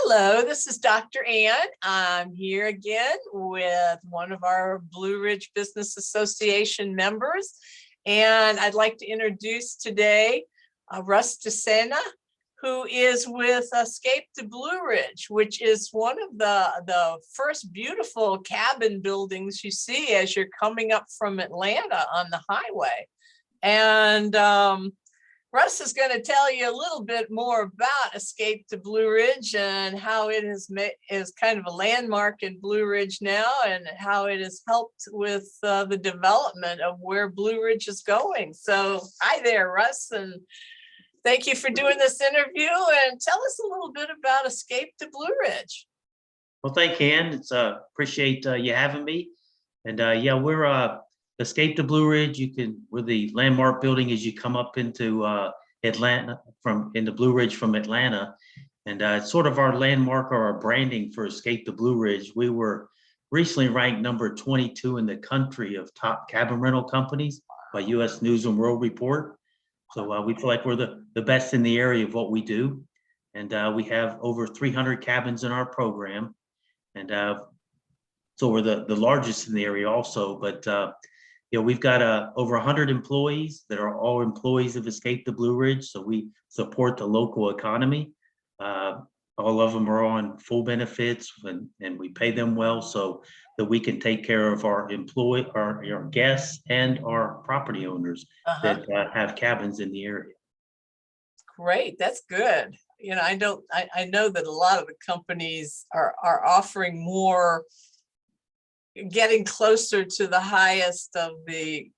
Hello, this is Dr. Ann. I'm here again with one of our Blue Ridge Business Association members, and I'd like to introduce today Russ DeSena, who is with Escape to Blue Ridge, which is one of the first beautiful cabin buildings you see as you're coming up from Atlanta on the highway. And Russ is going to tell you a little bit more about Escape to Blue Ridge and how it is kind of a landmark in Blue Ridge now, and how it has helped with the development of where Blue Ridge is going. So hi there, Russ, and thank you for doing this interview, and tell us a little bit about Escape to Blue Ridge. Well, thank you, Ann. It's appreciate you having me. And yeah, we're Escape to Blue Ridge. We're the landmark building as you come up into Atlanta into Blue Ridge from Atlanta. And it's sort of our landmark or our branding for Escape to Blue Ridge. We were recently ranked number 22 in the country of top cabin rental companies by U.S. News and World Report. So we feel like we're the best in the area of what we do. And we have over 300 cabins in our program. And so we're the largest in the area also. But we've got over 100 employees that are all employees of Escape to Blue Ridge. So we support the local economy. All of them are on full benefits, and we pay them well so that we can take care of our our guests and our property owners that have cabins in the area. Great, that's good. You know, I know that a lot of the companies are offering more, getting closer to the highest of the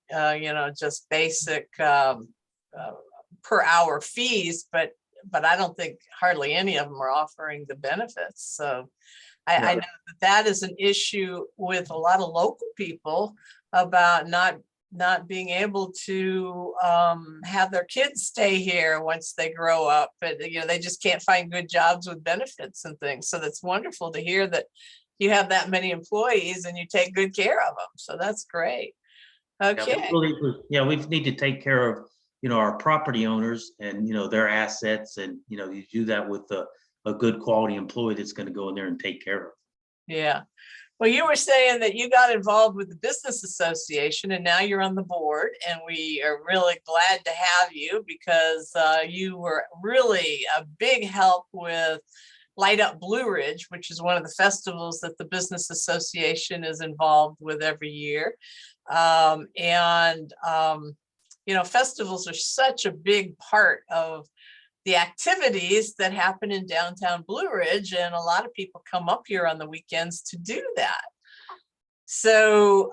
just basic per hour fees, but I don't think hardly any of them are offering the benefits. So I know that is an issue with a lot of local people about not being able to have their kids stay here once they grow up, but they just can't find good jobs with benefits and things. So that's wonderful to hear that you have that many employees and you take good care of them. So that's great. Okay. We need to take care of our property owners and their assets, and you do that with a good quality employee that's going to go in there and take care of. Yeah. Well, you were saying that you got involved with the business association and now you're on the board, and we are really glad to have you because you were really a big help with Light Up Blue Ridge, which is one of the festivals that the business association is involved with every year. Festivals are such a big part of the activities that happen in downtown Blue Ridge, and a lot of people come up here on the weekends to do that. So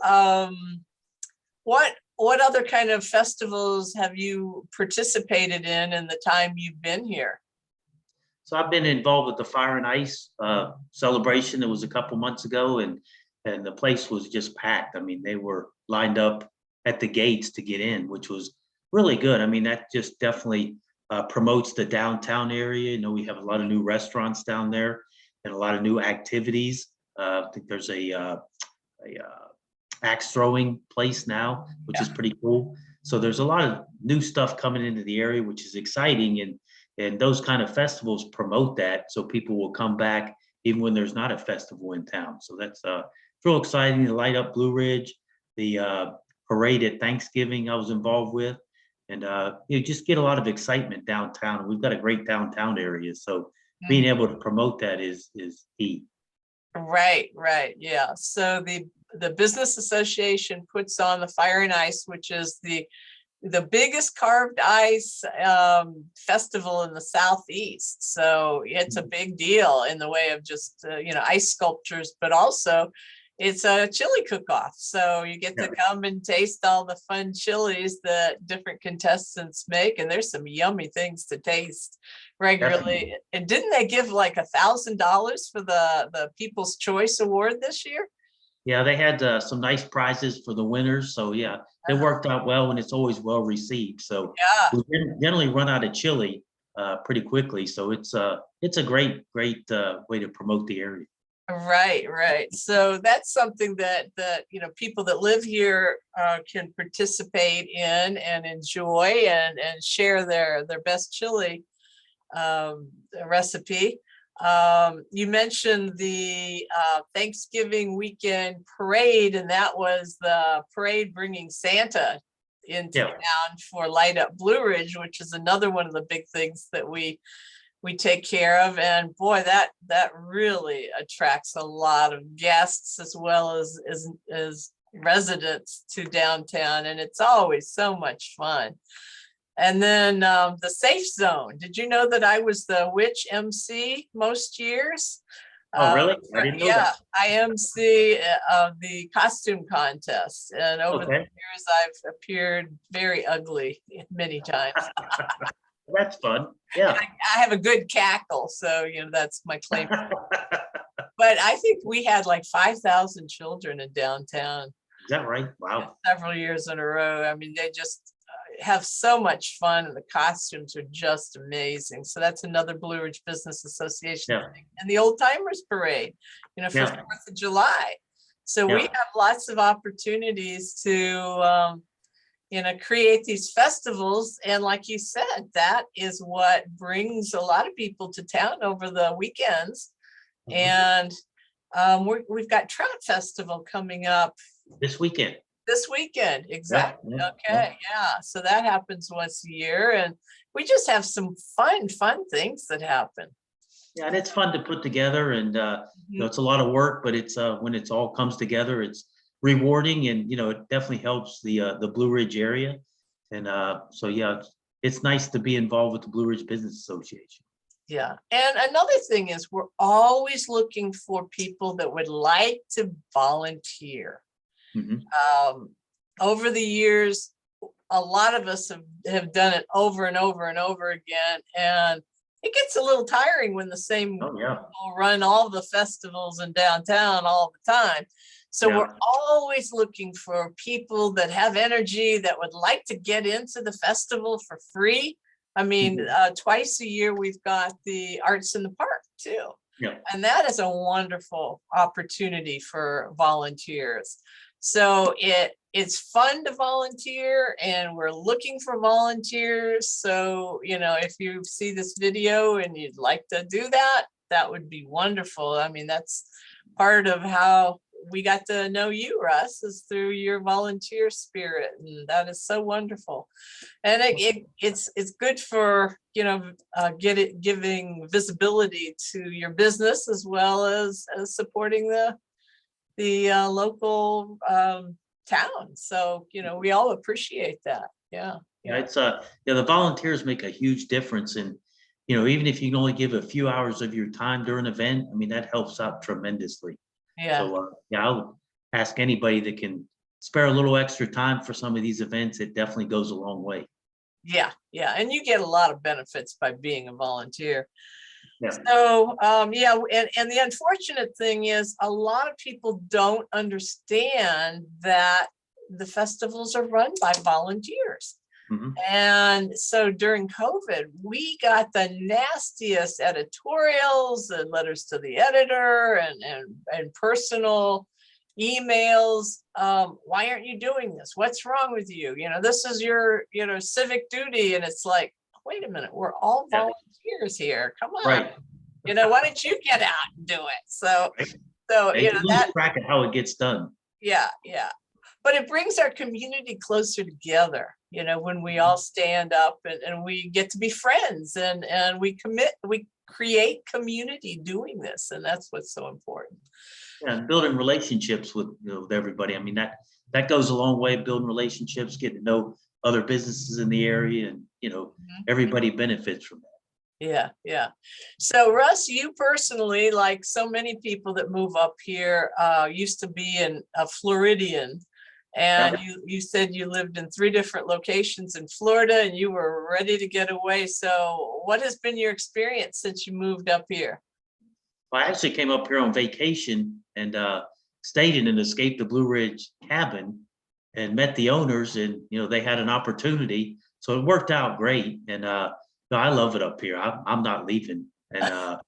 what other kind of festivals have you participated in the time you've been here? So I've been involved with the Fire and Ice celebration that was a couple months ago, and the place was just packed. I mean, they were lined up at the gates to get in, which was really good. I mean, that just definitely promotes the downtown area. We have a lot of new restaurants down there and a lot of new activities. I think there's a axe throwing place now, which is pretty cool. So there's a lot of new stuff coming into the area, which is exciting. And those kind of festivals promote that, so people will come back even when there's not a festival in town. So that's real exciting. To Light Up Blue Ridge, the parade at Thanksgiving I was involved with, and just get a lot of excitement downtown. We've got a great downtown area, so being able to promote that is key. Right, yeah. So the business association puts on the Fire and Ice, which is the biggest carved ice festival in the Southeast. So it's a big deal in the way of just ice sculptures, but also it's a chili cook-off. So you get to come and taste all the fun chilies that different contestants make, and there's some yummy things to taste regularly. Definitely. And didn't they give like $1,000 for the People's Choice Award this year? Yeah, they had some nice prizes for the winners. So yeah, it worked out well, and it's always well received. So we generally run out of chili pretty quickly. So it's a great way to promote the area. Right. So that's something that people that live here can participate in and enjoy and share their best chili recipe. You mentioned the Thanksgiving weekend parade, and that was the parade bringing Santa into Yeah. town for Light Up Blue Ridge, which is another one of the big things that we take care of. And boy, that really attracts a lot of guests as well as residents to downtown, and it's always so much fun. And then the Safe Zone. Did you know that I was the witch MC most years? Oh, really? I didn't know Yeah, that. I MC of the costume contest, and over the Okay. years I've appeared very ugly many times. That's fun. Yeah. I have a good cackle, so that's my claim. But I think we had like 5,000 children in downtown Is that right? Wow. several years in a row. I mean, they just have so much fun, and the costumes are just amazing. So that's another Blue Ridge Business Association Yeah. thing. And the Old Timers Parade, for Yeah. 4th of July. So we Yeah. have lots of opportunities to create these festivals. And like you said, that is what brings a lot of people to town over the weekends. Mhm. And we've got Trout Festival coming up This weekend. this weekend. Exactly. Yeah. Okay. Yeah. So that happens once a year, and we just have some fun things that happen. Yeah, and it's fun to put together, and it's a lot of work, but it's when it's all comes together, it's rewarding, and it definitely helps the Blue Ridge area. And so yeah, it's nice to be involved with the Blue Ridge Business Association. Yeah. And another thing is we're always looking for people that would like to volunteer. Mhm. Over the years, a lot of us have done it over and over and over again. And it gets a little tiring when the same Oh, yeah. people run all the festivals in downtown all the time. So Yeah. we're always looking for people that have energy, that would like to get into the festival for free. I mean, twice a year, we've got the Arts in the Park too. Yeah. And that is a wonderful opportunity for volunteers. So it's fun to volunteer, and we're looking for volunteers. So, if you see this video and you'd like to do that, that would be wonderful. I mean, that's part of how we got to know you, Russ, is through your volunteer spirit. And that is so wonderful. And it's good for, giving visibility to your business, as well as supporting the local town. So, we all appreciate that. Yeah. Yeah, it's the volunteers make a huge difference, and even if you can only give a few hours of your time during an event, I mean, that helps out tremendously. Yeah. So I would ask anybody that can spare a little extra time for some of these events. It definitely goes a long way. Yeah. Yeah. And you get a lot of benefits by being a volunteer. Yeah. So, and the unfortunate thing is a lot of people don't understand that the festivals are run by volunteers. Mhm. And so during COVID, we got the nastiest editorials and letters to the editor and personal emails. Why aren't you doing this? What's wrong with you? This is your, civic duty. And it's like, wait a minute, we're all Yeah. volunteers here. Come on. Right. Why don't you get out and do it? So, Right. so They can lose track of how it gets done. yeah. But it brings our community closer together, when we all stand up and we get to be friends, and we create community doing this. And that's what's so important. Yeah, and building relationships with everybody. I mean, that goes a long way. Building relationships, getting to know other businesses in the area, and everybody benefits from that. Yeah. So Russ, you personally, like so many people that move up here, used to be a Floridian. And you said you lived in 3 different locations in Florida, and you were ready to get away. So what has been your experience since you moved up here? Well, I actually came up here on vacation and stayed in an Escape the Blue Ridge cabin and met the owners, and they had an opportunity, so it worked out great. And I love it up here. I'm not leaving. And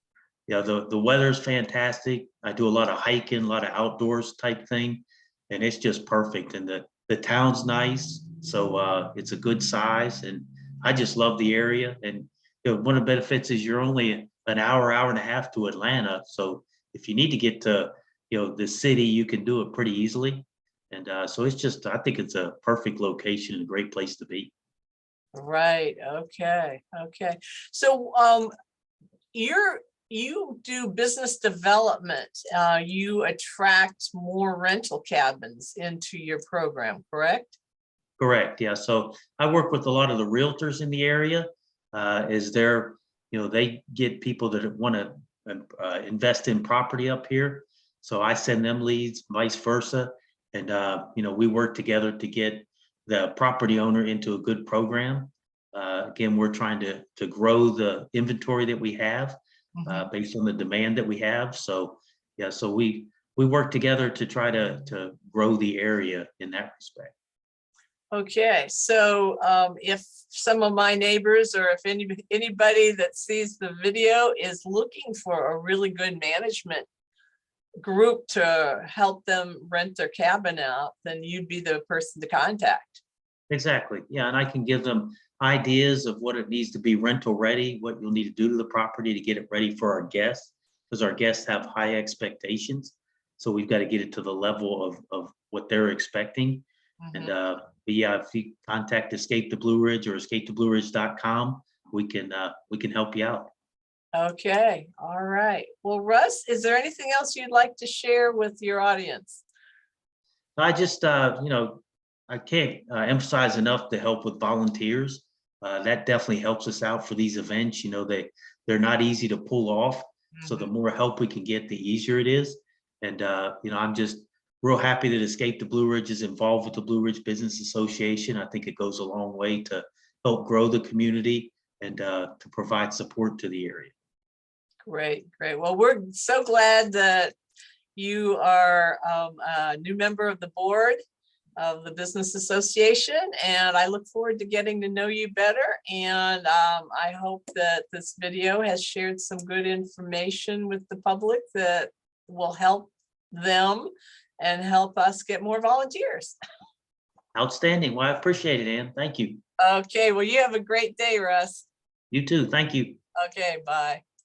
the weather's fantastic. I do a lot of hiking, a lot of outdoors type thing, and it's just perfect. And the town's nice, so it's a good size, and I just love the area. And one of the benefits is you're only an hour, hour and a half to Atlanta. So if you need to get to, the city, you can do it pretty easily. And so it's just, I think it's a perfect location and a great place to be. Right. Okay. Okay. So you do business development. You attract more rental cabins into your program, correct? Correct. Yeah. So I work with a lot of the realtors in the area. Is there, they get people that want to invest in property up here. So I send them leads, vice versa. And, we work together to get the property owner into a good program. Again, we're trying to grow the inventory that we have based on the demand that we have. So, yeah, so we work together to try to grow the area in that respect. Okay, so if some of my neighbors or if anybody that sees the video is looking for a really good management group to help them rent their cabin out, then you'd be the person to contact. Exactly. Yeah. And I can give them ideas of what it needs to be rental ready, what you'll need to do to the property to get it ready for our guests, because our guests have high expectations. So we've got to get it to the level of what they're expecting. And but yeah, if you contact Escape the Blue Ridge or escapetheblueridge.com, we can help you out. Okay, all right. Well, Russ, is there anything else you'd like to share with your audience? I just I can't emphasize enough the help with volunteers. That definitely helps us out for these events. They're not easy to pull off. So the more help we can get, the easier it is. And I'm just real happy that Escape the Blue Ridge is involved with the Blue Ridge Business Association. I think it goes a long way to help grow the community and to provide support to the area. Great, great. Well, we're so glad that you are a new member of the board of the Business Association, and I look forward to getting to know you better. And I hope that this video has shared some good information with the public that will help them and help us get more volunteers. Outstanding. Well, I appreciate it, Ann. Thank you. Okay, well, you have a great day, Russ. You too. Thank you. Okay, bye.